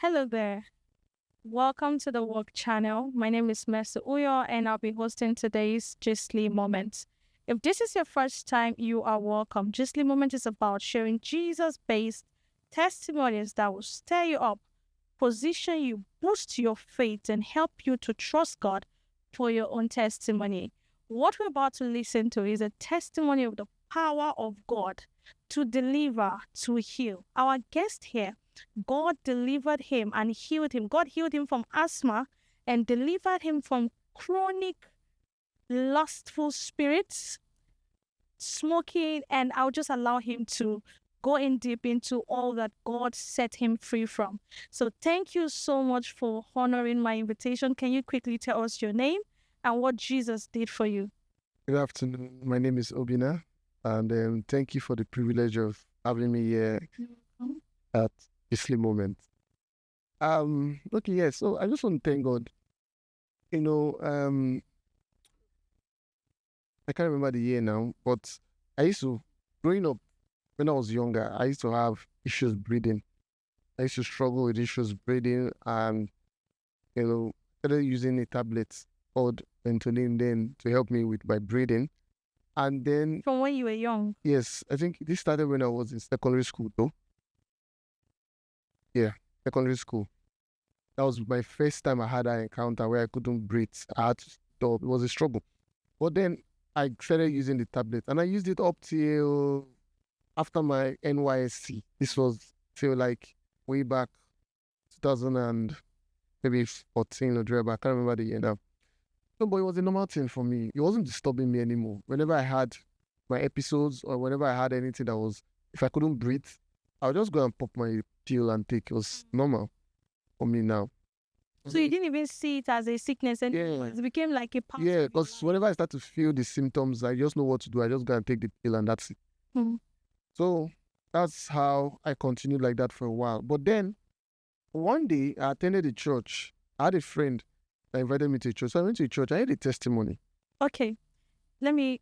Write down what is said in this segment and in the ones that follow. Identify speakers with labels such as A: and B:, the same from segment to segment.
A: Hello there. Welcome to the Work channel. My name is Mercy Uyo and I'll be hosting today's Gisli Moments. If this is your first time, you are welcome. Gisli Moment is about sharing Jesus-based testimonies that will stir you up, position you, boost your faith, and help you to trust God for your own testimony. What we're about to listen to is a testimony of the power of God to deliver, to heal. Our guest here, God delivered him and healed him. God healed him from asthma and delivered him from chronic lustful spirits, smoking, and I'll just allow him to go in deep into all that God set him free from. So thank you so much for honoring my invitation. Can you quickly tell us your name and what Jesus did for you?
B: Good afternoon. My name is Obina, and thank you for the privilege of having me here at this moment. So I just want to thank God. I can't remember the year now, but growing up, when I was younger, I used to have issues breathing. I used to struggle with issues breathing, and started using a tablet called Ventolin then to help me with my breathing. And then,
A: From when you were young?
B: yes, I think this started when I was in secondary school, though. Yeah, secondary school. That was my first time I had an encounter where I couldn't breathe. I had to stop. It was a struggle. But then I started using the tablet, and I used it up till after my NYSC. This was till like way back 2000 and maybe 14 or whatever. I can't remember the year now. No, but it was a normal thing for me. It wasn't disturbing me anymore. Whenever I had my episodes or whenever I had anything that was, if I couldn't breathe, I would just go and pop my pill and take. It was normal for me now.
A: So you didn't even see it as a sickness anymore.
B: Yeah.
A: It became like a part.
B: Yeah, because whenever I start to feel the symptoms, I just know what to do. I just go and take the pill and that's it.
A: Mhm.
B: So that's how I continued like that for a while. But then one day I attended a church. I had a friend that invited me to a church. So I went to a church. I had a testimony.
A: Okay, let me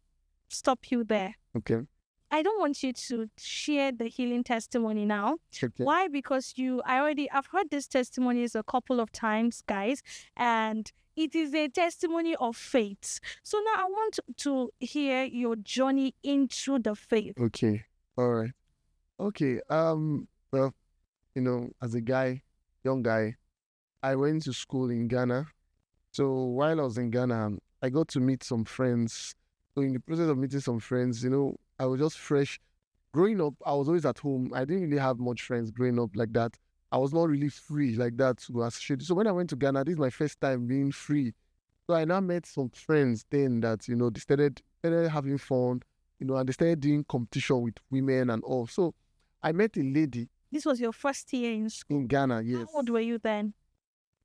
A: stop you there.
B: Okay.
A: I don't want you to share the healing testimony now.
B: Okay.
A: Why? Because I've heard these testimonies a couple of times, guys, and it is a testimony of faith. So now I want to hear your journey into the faith.
B: Okay. All right. Okay. Well, as a young guy, I went to school in Ghana. So while I was in Ghana, I got to meet some friends. So in the process of meeting some friends, I was just fresh. Growing up, I was always at home. I didn't really have much friends growing up like that. I was not really free like that to associate. So when I went to Ghana, this is my first time being free. So I now met some friends then that, they started having fun, and they started doing competition with women and all. So I met a lady.
A: This was your first year in school.
B: In Ghana, yes.
A: How old were you then?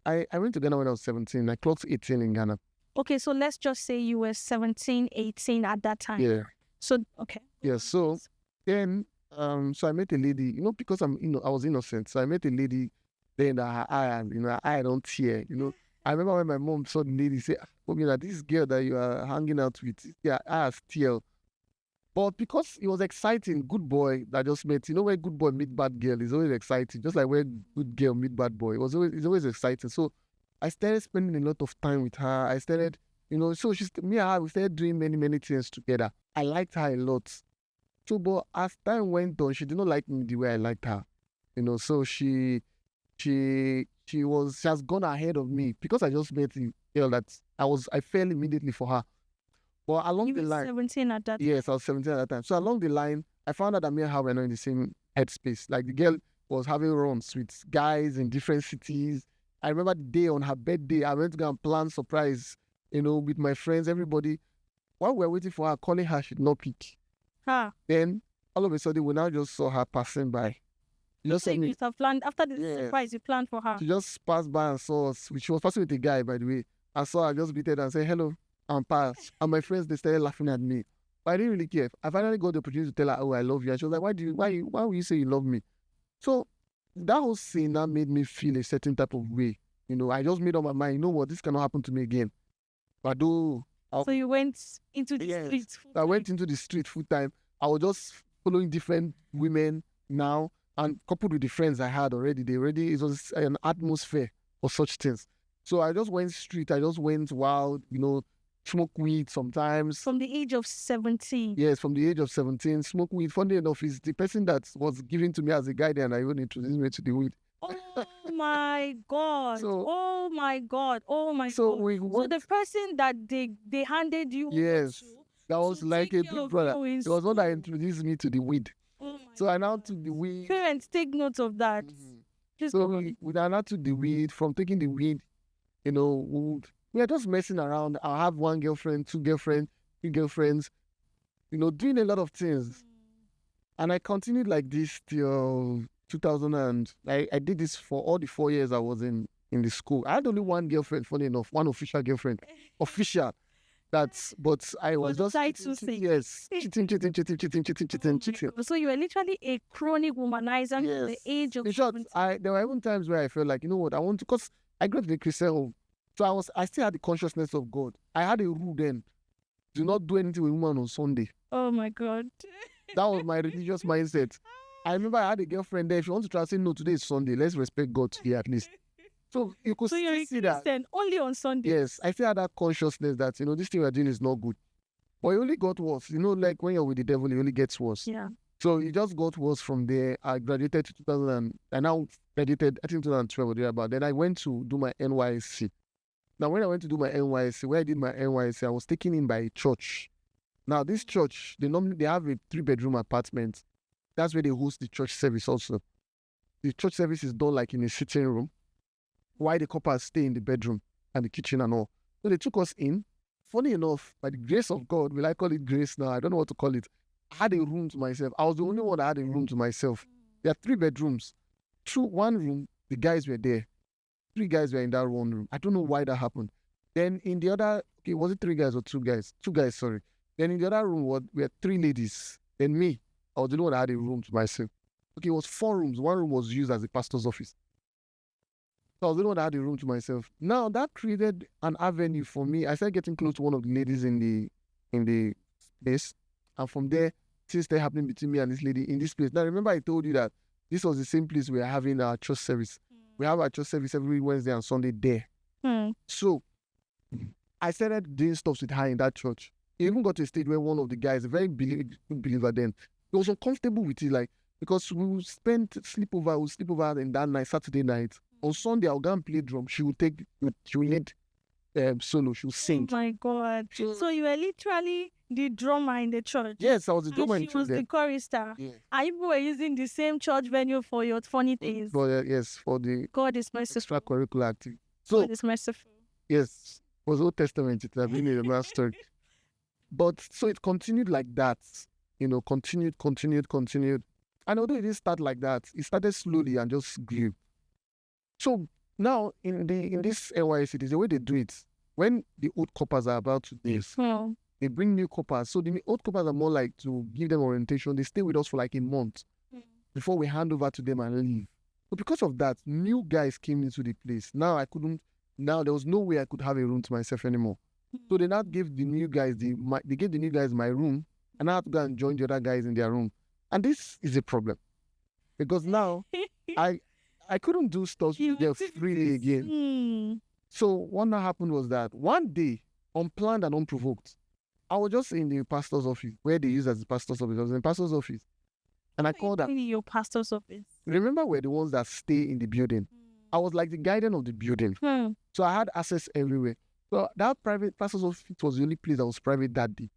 B: I went to Ghana when I was 17. I clocked 18 in Ghana.
A: Okay, so let's just say you were 17, 18 at that time.
B: Yeah.
A: So, okay.
B: Yeah, so then, so I met a lady, because I was innocent. So I met a lady then that her eye don't tear, I remember when my mom saw the lady say, this girl that you are hanging out with, yeah, I has tear. But because it was exciting, good boy that just met, when good boy meet bad girl, it's always exciting. Just like when good girl meet bad boy, it's always exciting. So I started spending a lot of time with her. I started, so me and her, we started doing many, many things together. I liked her a lot. So, but as time went on, she did not like me the way I liked her. So she has gone ahead of me because I just met a girl that I fell immediately for her. But along
A: You
B: the
A: were
B: line,
A: 17 at that time.
B: yes, I was 17 at that time. So along the line, I found out that me and her were not in the same headspace. Like the girl was having runs with guys in different cities. I remember the day on her birthday, I went to go and plan surprise, with my friends, everybody. While we were waiting for her, calling her, she did not pick.
A: Huh.
B: Then all of a sudden, we now just saw her passing by.
A: You just you have planned after the surprise. You planned for her.
B: She just passed by and saw us. She was passing with a guy, by the way. I saw her, just greeted and said hello and passed. And my friends, they started laughing at me. But I didn't really care. I finally got the opportunity to tell her, oh, I love you. And she was like, why will you say you love me? So that whole scene that made me feel a certain type of way. I just made up my mind, you know what, this cannot happen to me again. But
A: so you went into the street.
B: I went into the street full time. I was just following different women now. And coupled with the friends I had already, it was an atmosphere for such things. So I just went street. I just went wild, smoke weed sometimes.
A: From the age of 17.
B: Yes, from the age of 17, smoke weed. Funny enough, is the person that was given to me as a guardian, I even introduced me to the weed.
A: Oh my God.
B: So-
A: oh my God. Oh my
B: So
A: God.
B: we
A: So
B: went,
A: the person that they handed you over
B: yes,
A: to
B: that was
A: to
B: like
A: take
B: a
A: care
B: big
A: of
B: brother.
A: you in
B: It was one that
A: school.
B: introduced me to the weed.
A: Oh my
B: So I now
A: God.
B: took the weed.
A: Parents, take note of that.
B: Mhm.
A: Just
B: So we now took the weed. From taking the weed, we are just messing around. I'll have one girlfriend, two girlfriends, three girlfriends, doing a lot of things. And I continued like this till 2000, and I did this for all the 4 years I was in the school. I had only one girlfriend, funny enough, one official girlfriend. Official. But I was just
A: title
B: cheating,
A: sake.
B: yes, cheating.
A: Oh my God. So you were literally a chronic womanizer from the
B: Yes.
A: age of
B: In short,
A: 17.
B: there were even times where I felt like, you know what, I want to, because I grew up in a Christian home. So I still had the consciousness of God. I had a rule then: do not do anything with women on Sunday.
A: Oh my God.
B: That was my religious mindset. I remember I had a girlfriend there. If you want to try to say no, today is Sunday, let's respect God today at least. So you could
A: So you're
B: still
A: a
B: see that.
A: Christian only on Sunday.
B: Yes, I still had that consciousness that, this thing we're doing is not good. But it only got worse. Like when you're with the devil, it only gets worse.
A: Yeah.
B: So it just got worse from there. I graduated to 2000, I now graduated, I think 2012 or thereabout. Then I went to do my NYSC. Now, when I went to do my NYSC, where I did my NYSC, I was taken in by a church. Now, this church, they have a 3-bedroom apartment. That's where they host the church service also. The church service is done like in a sitting room, while the couples stay in the bedroom and the kitchen and all. So they took us in. Funny enough, by the grace of God, will I call it grace now? I don't know what to call it. I had a room to myself. I was the only one that had a room to myself. There are 3 bedrooms. One room, the guys were there. 3 guys were in that one room. I don't know why that happened. Then in the other, okay, was it 3 guys or 2 guys? 2 guys, sorry. Then in the other room, we had 3 ladies. Then me, I was the only one that had a room to myself. Okay, it was 4 rooms. One room was used as a pastor's office. So I was the only one that had a room to myself. Now that created an avenue for me. I started getting close to one of the ladies in the place. And from there, things started happening between me and this lady in this place. Now remember I told you that this was the same place we are having our church service. We have our church service every Wednesday and Sunday there. So I started doing stuff with her in that church. It even got to a stage where one of the guys, a very big believer then, he was uncomfortable with it, like, because we would sleep over in that night, Saturday night. On Sunday, I'll go and play drum. She would lead solo, she would sing.
A: Oh my God. So you were literally the drummer in the church.
B: Yes, I was the drummer in
A: And
B: church
A: she was
B: then.
A: the chorister.
B: Yeah.
A: And you were using the same church venue for your funny days.
B: But yes, for the
A: God is merciful.
B: extracurricular activity. So
A: God is merciful.
B: yes, it was Old Testament. It has been a last story. But so it continued like that, continued. And although it didn't start like that, it started slowly and just grew. So now in this NYC, the way they do it, when the old coppers are about to leave, they bring new coppers. So the old coppers are more like to give them orientation. They stay with us for like a month before we hand over to them and leave. But because of that, new guys came into the place. Now there was no way I could have a room to myself anymore. So they now gave the new guys my room, and I had to go and join the other guys in their room. And this is a problem, because now I couldn't do stuff there freely again. So what now happened was that one day, unplanned and unprovoked, I was just in the pastor's office, where they use as the pastor's office. I was in the pastor's office, and I called her.
A: Your pastor's office.
B: Remember, we're the ones that stay in the building. I was like the guardian of the building. So I had access everywhere. So that private pastor's office was the only place that was private that day.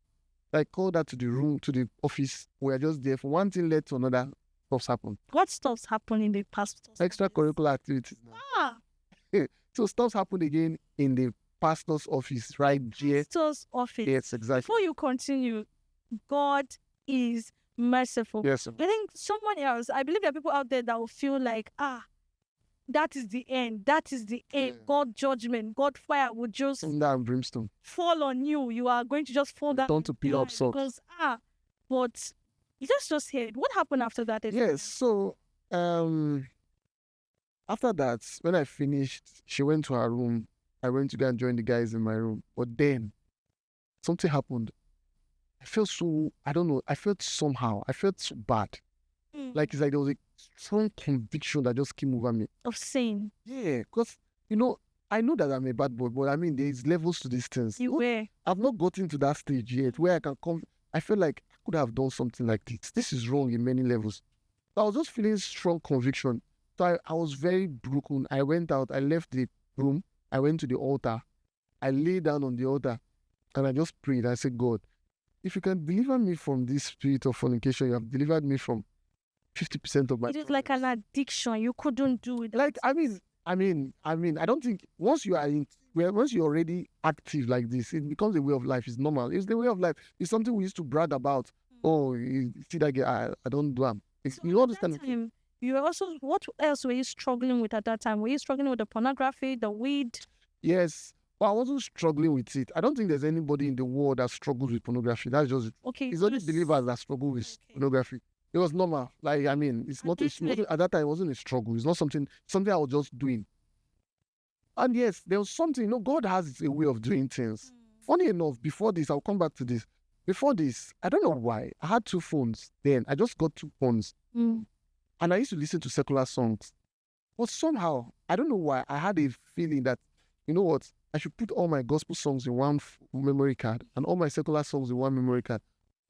B: I called her to the room, to the office. We were just there. For one thing led to another. Stuff happened.
A: What stuffs happen in the pastor's
B: Extracurricular activities. So stuff happened again in the pastor's office, right there.
A: Pastor's office.
B: Yes, exactly.
A: Before you continue, God is merciful.
B: Yes, sir.
A: I think someone else, I believe there are people out there that will feel like, that is the end. That is the end.
B: Yeah.
A: God judgment, God fire will just
B: and brimstone
A: fall on you. You are going to just fall down.
B: Turn to pillar of salt.
A: Because but you just heard what happened after that.
B: Yes. So after that, when I finished, she went to her room. I went to go and join the guys in my room. But then something happened. I felt so, I don't know, I felt somehow. I felt so bad. Like it's like there was a strong conviction that just came over me.
A: Of sin.
B: Yeah, because I know that I'm a bad boy, but I mean there's levels to these things.
A: You were.
B: I've not gotten to that stage yet where I can come. I feel like I could have done something like this. This is wrong in many levels. So I was just feeling strong conviction. So I was very broken. I went out. I left the room. I went to the altar. I lay down on the altar and I just prayed. I said, God, if you can deliver me from this spirit of fornication, you have delivered me from 50% of my
A: It is like an addiction. You couldn't do it.
B: Like, I mean, I don't think once you are once you're already active like this, it becomes a way of life. It's normal. It's the way of life. It's something we used to brag about. Oh, you see that guy, I don't do him.
A: So
B: You
A: at that
B: understand?
A: time, you were also, what else were you struggling with at that time? Were you struggling with the pornography, the weed?
B: Yes. But I wasn't struggling with it. I don't think there's anybody in the world that struggles with pornography. That's just it.
A: Okay.
B: It's only believers that struggle with pornography. It was normal. Like, I mean, it's not at that time, it wasn't a struggle. It's not something I was just doing. And yes, there was something, God has a way of doing things. Funny enough, before this, I'll come back to this. Before this, I don't know why. I had 2 phones then. I just got 2 phones. And I used to listen to secular songs. But somehow, I don't know why, I had a feeling that, you know what, I should put all my gospel songs in one memory card and all my secular songs in one memory card.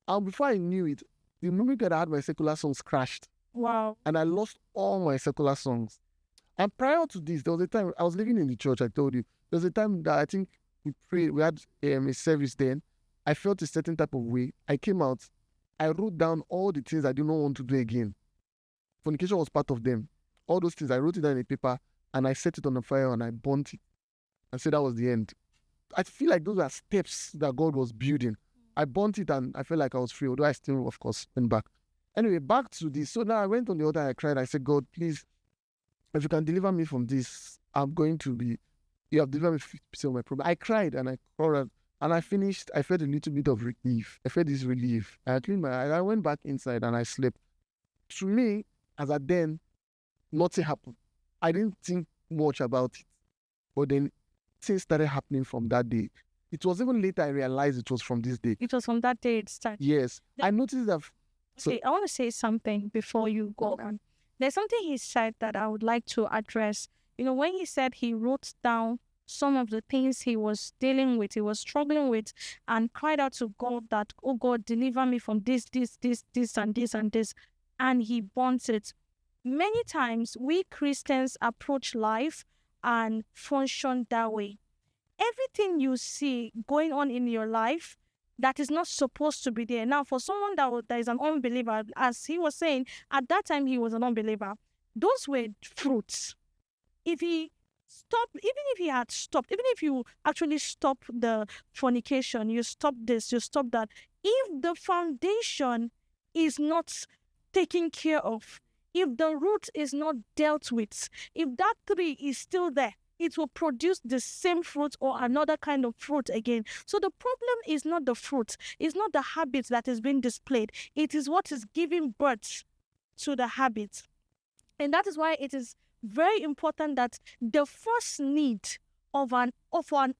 B: And before I knew it, the memory card I had my secular songs crashed.
A: Wow.
B: And I lost all my secular songs. And prior to this, there was a time I was living in the church, I told you. There was a time that I think we prayed, we had a service then. I felt a certain type of way. I came out. I wrote down all the things I did not want to do again. Fornication was part of them. All those things, I wrote it down in a paper and I set it on the fire and I burnt it. I said that was the end. I feel like those are steps that God was building. I burnt it and I felt like I was free, although I still, of course, went back. Anyway, back to this. So now I went on the altar, I cried. I said, God, please, if you can deliver me from this, you have delivered me 50% of my problem. I cried and I cried and I finished. I felt a little bit of relief. I felt this relief. I cleaned my eyes. I went back inside and I slept. To me, as at then, nothing happened. I didn't think much about it. But then things started happening from that day. It was even later I realized it was from this day.
A: It was from that day it started.
B: Yes. I noticed that.
A: Okay, I want to say something before you go on. There's something he said that I would like to address. When he said he wrote down some of the things he was dealing with, he was struggling with, and cried out to God that, oh God, deliver me from this, and this, and this. And he burnt it. Many times, we Christians approach life and function that way. Everything you see going on in your life that is not supposed to be there. Now, for someone that is an unbeliever, as he was saying, at that time he was an unbeliever, those were fruits. If he stopped, even if he had stopped, even if you actually stop the fornication, you stop this, you stop that, if the foundation is not taken care of, if the root is not dealt with, if that tree is still there, it will produce the same fruit or another kind of fruit again. So the problem is not the fruit, it's not the habit that is being displayed, it is what is giving birth to the habit. And that is why it is very important that the first need of an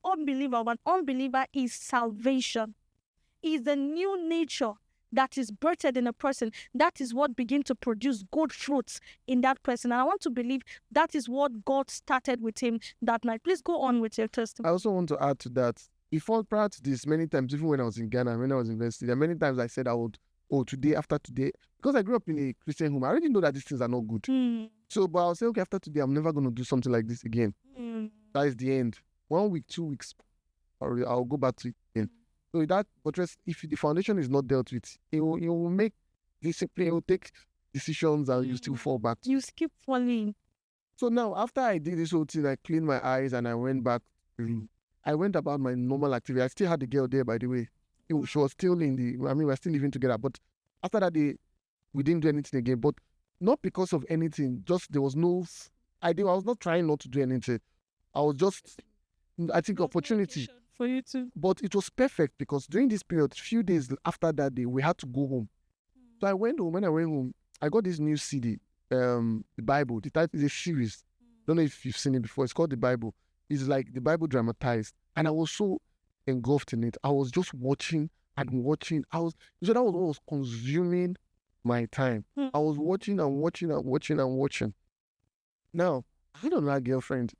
A: unbeliever is salvation, is the new nature that is birthed in a person. That is what begins to produce good fruits in that person. And I want to believe that is what God started with him that night. Please go on with your testimony.
B: I also want to add to that. Prior to this, many times, even when I was in Ghana, when I was in university, there many times I said I would, today, after today, because I grew up in a Christian home, I already know that these things are not good. So, but I'll say, okay, after today, I'm never going to do something like this again. That is the end. 1 week, 2 weeks, I'll go back to it again. So that, but if the foundation is not dealt with, it will make discipline, it will take decisions and you still fall back.
A: You keep falling.
B: So now, after I did this whole thing, I cleaned my eyes and I went back. I went about my normal activity. I still had the girl there, by the way. She was still we're still living together. But after that day, we didn't do anything again. But not because of anything, just there was no idea. I was not trying not to do anything. I was just, I think, opportunity.
A: For you too.
B: But it was perfect because during this period, a few days after that day, we had to go home. So I went home. When I went home, I got this new CD, the Bible. The title is a series. Don't know if you've seen it before. It's called The Bible. It's like the Bible dramatized. And I was so engulfed in it. I was just watching and watching. That was what was consuming my time. I was watching and watching and watching and watching. Now, I had another girlfriend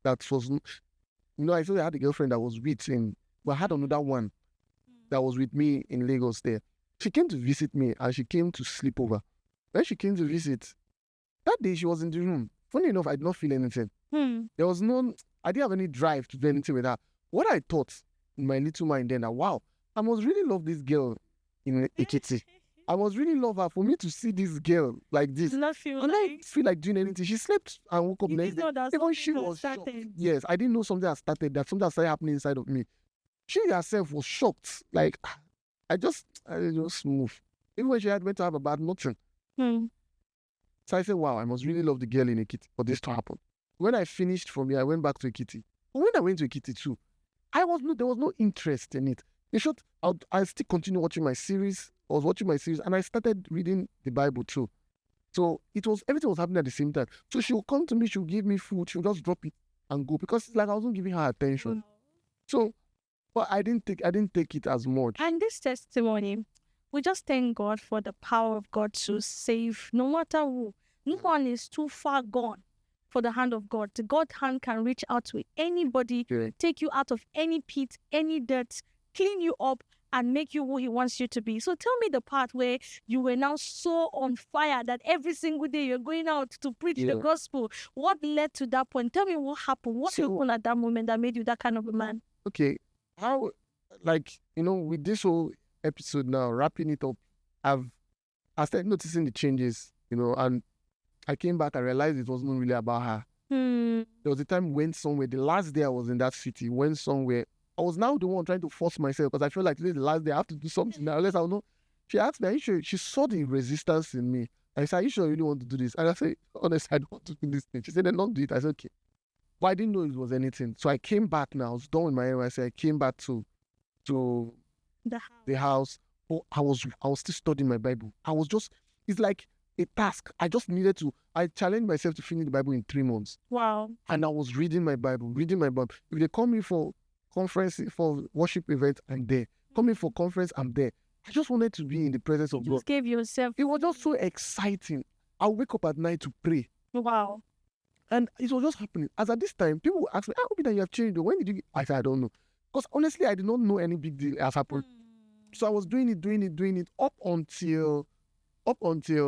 B: that was, I told you I had a girlfriend that was with in, but I had another one that was with me in Lagos there. She came to visit me and she came to sleep over. When she came to visit, that day she was in the room. Funny enough, I did not feel anything. There was I didn't have any drive to do anything with her. What I thought in my little mind then, that wow, I must really love this girl in Ekiti. I must really love her for me to see this girl like this.
A: Not feel
B: And I feel like doing anything. She slept and woke up
A: you
B: next
A: didn't
B: day.
A: know that
B: Even she
A: something had
B: was shocked.
A: started.
B: Yes, I didn't know something had started, that something had started happening inside of me. She herself was shocked. Like, I just move. Even when she had went to have a bad nothing. So I said, wow, I must really love the girl in Ekiti for this to happen. When I finished from here, I went back to Ekiti. But when I went to Ekiti too, there was no interest in it. In short, I still continue watching my series. I was watching my series and I started reading the Bible too. So everything was happening at the same time. So she would come to me, she would give me food, she would just drop it and go because it's like I wasn't giving her attention. So, but I didn't take it as much.
A: And this testimony, we just thank God for the power of God to save no matter who. No one is too far gone for the hand of God. The God hand can reach out to anybody, take you out of any pit, any dirt, clean you up, and make you who He wants you to be. So tell me the part where you were now so on fire that every single day you're going out to preach the gospel. What led to that point? Tell me what happened. What happened at that moment that made you that kind of a man?
B: Okay, how, with this whole episode now, wrapping it up, I started noticing the changes, and I came back, I realized it wasn't really about her. There was a time when somewhere, the last day I was in that city, when somewhere, I was now the one trying to force myself because I feel like today's the last day, I have to do something now, unless I know. She asked me, are you sure? She saw the resistance in me. I said, are you sure you really want to do this? And I said, honestly, I don't want to do this thing. She said, then don't do it. I said, okay. But I didn't know it was anything. So I came back now. I was done with my NYC. I came back to the house. Oh, I was still studying my Bible. It's like a task. I challenged myself to finish the Bible in 3 months.
A: Wow.
B: And I was reading my Bible. If they call me for conference, for worship event, I'm there. Call me for conference, I'm there. I just wanted to be in the presence of God.
A: Just gave yourself.
B: It was just so exciting. I'll wake up at night to pray.
A: Wow.
B: And it was just happening. As at this time, people would ask me, I hope that you have changed. When did you? I said, I don't know. Because honestly, I did not know any big deal has happened. So I was doing it up until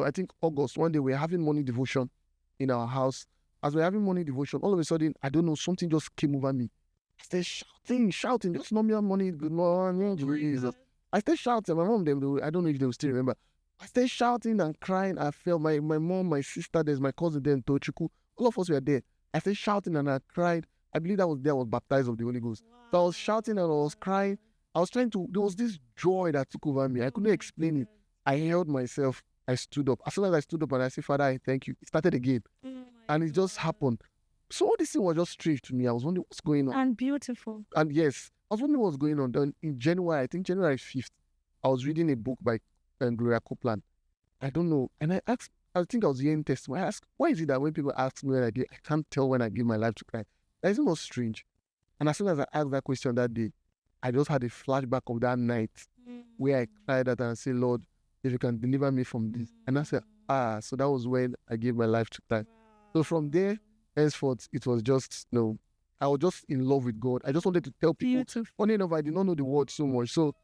B: I think August. One day we were having morning devotion in our house. As we were having morning devotion, all of a sudden, I don't know, something just came over me. I started shouting, just normal morning, good morning, Jesus. I started shouting. My mom, I don't know if they will still remember. I started shouting and crying. I felt my mom, my sister, there's my cousin there in Tochukwu. All of us were there. I started shouting and I cried. I believe I was baptized of the Holy Ghost. Wow. So I was shouting and I was crying. There was this joy that took over me. I couldn't explain it. I held myself. I stood up. As soon as I stood up and I said, Father, I thank you. It started again. And it just happened. So all this thing was just strange to me. I was wondering what's going on.
A: And beautiful.
B: And yes, I was wondering what's going on. Then in January, I think January 5th, I was reading a book by Gloria Copeland. I don't know. And I think I was hearing testimony. I asked, why is it that when people ask me when I can't tell when I give my life to Christ? That is not strange. And as soon as I asked that question that day, I just had a flashback of that night where I cried out and I said, Lord, if you can deliver me from this. And I said, so that was when I gave my life to Christ. So from there, henceforth, it was just, I was just in love with God. I just wanted to tell people.
A: Beautiful.
B: Funny enough, I did not know the word so much. So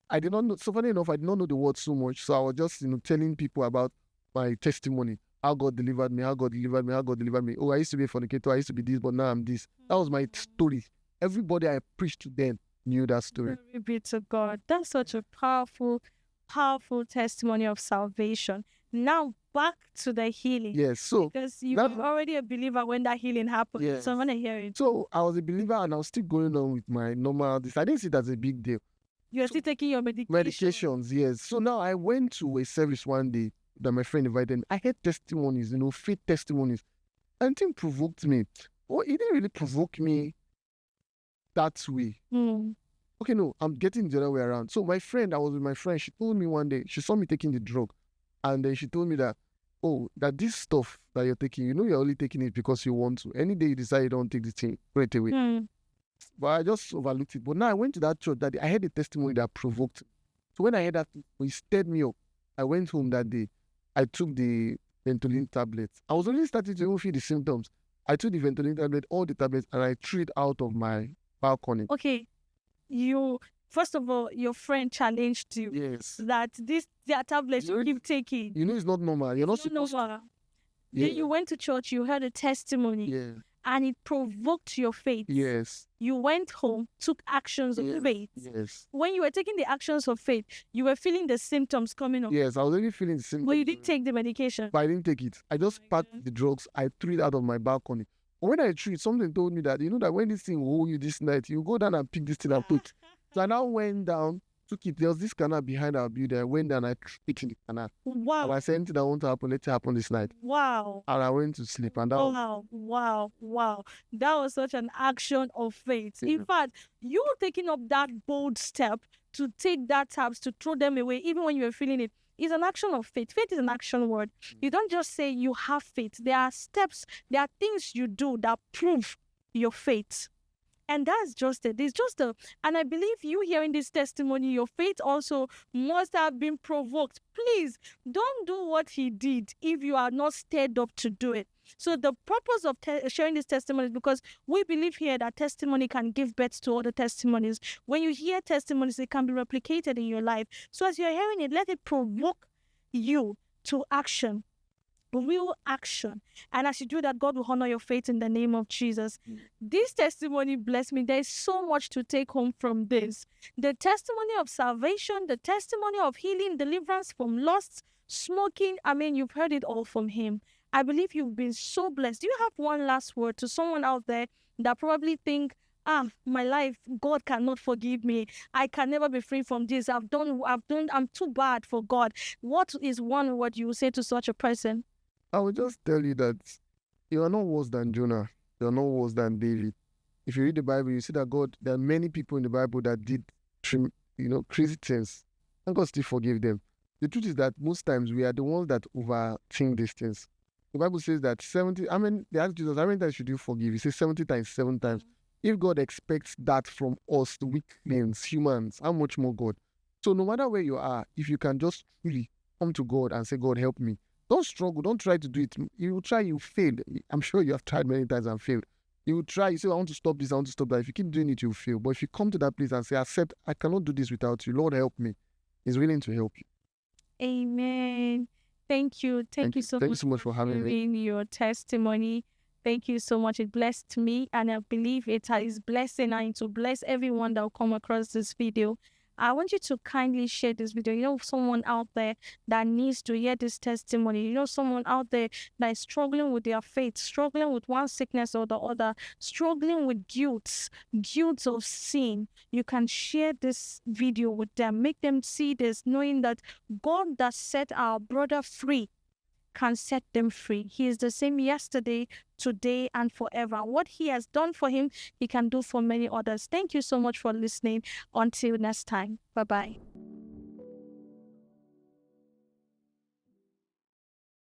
B: funny enough, I did not know the word so much. So I was just, telling people about my testimony, how God delivered me. Oh, I used to be a fornicator. I used to be this, but now I'm this. That was my story. Everybody I preached to then knew that story.
A: Glory be to God. That's such a powerful, powerful testimony of salvation. Now back to the healing.
B: Yes, so
A: because you were already a believer when that healing happened.
B: Yes.
A: So I want to hear it.
B: So I was a believer and I was still going on with my normal this. I didn't see it as a big deal.
A: You're still taking your
B: medications, yes. So now I went to a service one day that my friend invited me. I heard testimonies, faith testimonies. And it provoked me. Well, it didn't really provoke me that way. Okay, no, I'm getting the other way around. So I was with my friend, she told me one day, she saw me taking the drug. And then she told me that, that this stuff that you're taking, you're only taking it because you want to. Any day you decide you don't take the thing, throw it away. But I just overlooked it. But now I went to that church that day, I heard a testimony that provoked me. So when I heard that, it stirred me up. I went home that day. I took the Ventolin tablets. I was only starting to even feel the symptoms. I took the Ventolin tablet, all the tablets, and I threw it out of my balcony.
A: Okay, first of all, your friend challenged you.
B: Yes.
A: That their tablets you keep taking.
B: It's not normal. You're not supposed
A: normal.
B: Yeah.
A: Then you went to church, you heard a testimony.
B: Yeah.
A: And it provoked your faith.
B: Yes.
A: You went home, took actions of faith.
B: Yes.
A: When you were taking the actions of faith, you were feeling the symptoms coming up.
B: Yes, I was already feeling the symptoms.
A: But you didn't take the medication.
B: But I didn't take it. I just packed the drugs. I threw it out of my balcony. But when I threw it, something told me that, that when this thing will hold you this night, you go down and pick this thing and put. So I now went down, took it. There was this canal behind our building. I went down, I threw it in the canal.
A: Wow.
B: And I said, anything that wants to happen, let it happen this night.
A: Wow.
B: And I went to sleep. And that
A: Wow. That was such an action of faith. Yeah. In fact, you taking up that bold step to take that tabs, to throw them away, even when you were feeling it, is an action of faith. Faith is an action word. You don't just say you have faith. There are steps, there are things you do that prove your faith. And that's just it. It's just and I believe you hearing this testimony, your faith also must have been provoked. Please don't do what he did if you are not stirred up to do it. So the purpose of sharing this testimony is because we believe here that testimony can give birth to other testimonies. When you hear testimonies, it can be replicated in your life. So as you're hearing it, let it provoke you to action. Real action. And as you do that, God will honor your faith in the name of Jesus. This testimony blessed me. There is so much to take home from this. The testimony of salvation, the testimony of healing, deliverance from lust, smoking. I mean, you've heard it all from him. I believe you've been so blessed. Do you have one last word to someone out there that probably think, my life, God cannot forgive me. I can never be free from this. I'm too bad for God. What is one word you will say to such a person?
B: I will just tell you that you are not worse than Jonah. You are not worse than David. If you read the Bible, you see that there are many people in the Bible that did, crazy things, and God still forgave them. The truth is that most times we are the ones that overthink these things. The Bible says that they asked Jesus, how many times should you forgive? He says 70 times, 7 times. If God expects that from us, the weaklings, humans, how much more God? So no matter where you are, if you can just really come to God and say, God, help me. Don't struggle. Don't try to do it. You will try, you fail. I'm sure you have tried many times and failed. You will try, you say, I want to stop this, I want to stop that. If you keep doing it, you'll fail. But if you come to that place and say, accept, I cannot do this without you. Lord, help me. He's willing to help you.
A: Amen. Thank you. Thank you so much for having me. Your testimony. Thank you so much. It blessed me, and I believe it is blessing and to bless everyone that will come across this video. I want you to kindly share this video. Someone out there that needs to hear this testimony. Someone out there that is struggling with their faith, struggling with one sickness or the other, struggling with guilt of sin. You can share this video with them. Make them see this, knowing that God that set our brother free can set them free. He is the same yesterday, today, and forever. What he has done for him, he can do for many others. Thank you so much for listening. Until next time. Bye-bye.